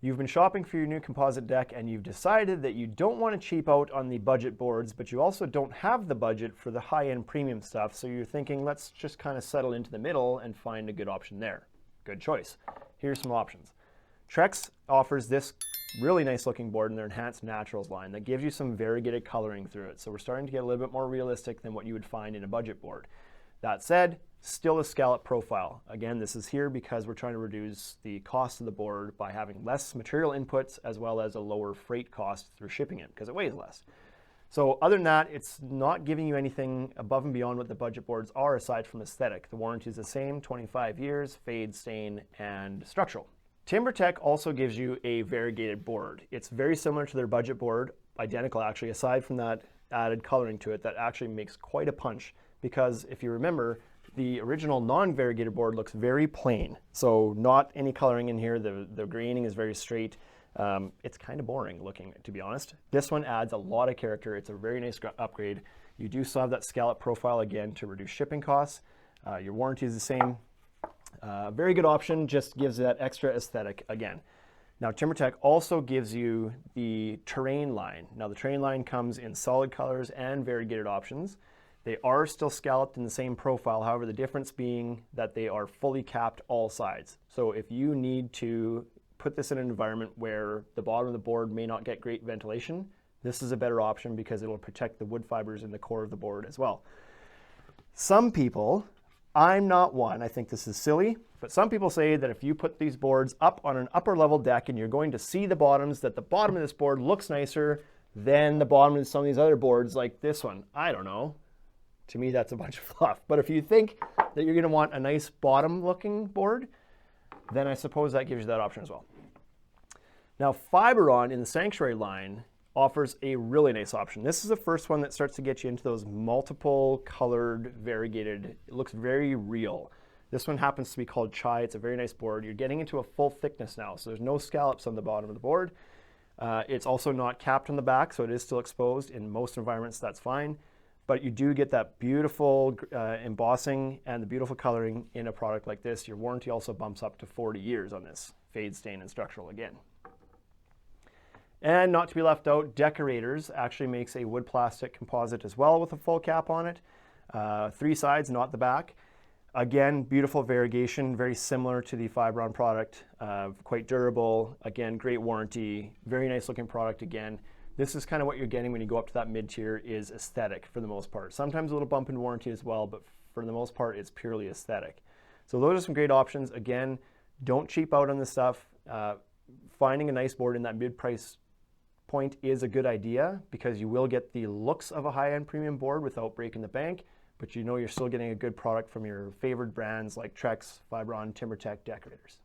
You've been shopping for your new composite deck and you've decided that you don't want to cheap out on the budget boards, but you also don't have the budget for the high-end premium stuff, so you're thinking, let's just kind of settle into the middle and find a good option there. Good choice. Here's some options. Trex offers this really nice looking board in their Enhanced Naturals line that gives you some variegated coloring through it, so we're starting to get a little bit more realistic than what you would find in a budget board. That said, still a scallop profile. Again, this is here because we're trying to reduce the cost of the board by having less material inputs as well as a lower freight cost through shipping it because it weighs less. So other than that, it's not giving you anything above and beyond what the budget boards are aside from aesthetic. The warranty is the same, 25 years, fade, stain, and structural. TimberTech also gives you a variegated board. It's very similar to their budget board, identical actually, aside from that added coloring to it that actually makes quite a punch. Because if you remember, the original non-variegated board looks very plain. So not any coloring in here. The graining is very straight. It's kind of boring looking, to be honest. This one adds a lot of character. It's a very nice upgrade. You do still have that scallop profile again to reduce shipping costs. Your warranty is the same. Very good option, just gives that extra aesthetic again. Now TimberTech also gives you the terrain line. Now the terrain line comes in solid colors and variegated options. They are still scalloped in the same profile, however, the difference being that they are fully capped all sides. So if you need to put this in an environment where the bottom of the board may not get great ventilation, this is a better option because it will protect the wood fibers in the core of the board as well. Some people, I'm not one, I think this is silly, but some people say that if you put these boards up on an upper level deck and you're going to see the bottoms, that the bottom of this board looks nicer than the bottom of some of these other boards like this one. I don't know. To me, that's a bunch of fluff. But if you think that you're going to want a nice bottom-looking board, then I suppose that gives you that option as well. Now, Fiberon in the Sanctuary line offers a really nice option. This is the first one that starts to get you into those multiple colored, variegated, it looks very real. This one happens to be called Chai. It's a very nice board. You're getting into a full thickness now, so there's no scallops on the bottom of the board. It's also not capped on the back, so it is still exposed. In most environments, that's fine. But you do get that beautiful embossing and the beautiful coloring in a product like this. Your warranty also bumps up to 40 years on this, fade, stain, and structural again. And not to be left out, Deckorators actually makes a wood plastic composite as well with a full cap on it. 3 sides, not the back. Again, beautiful variegation, very similar to the Fiberon product, quite durable. Again, great warranty, very nice looking product again. This is kind of what you're getting when you go up to that mid-tier is aesthetic for the most part. Sometimes a little bump in warranty as well, but for the most part, it's purely aesthetic. So those are some great options. Again, don't cheap out on this stuff. Finding a nice board in that mid-price point is a good idea because you will get the looks of a high-end premium board without breaking the bank, but you know you're still getting a good product from your favorite brands like Trex, Fiberon, TimberTech, Deckorators.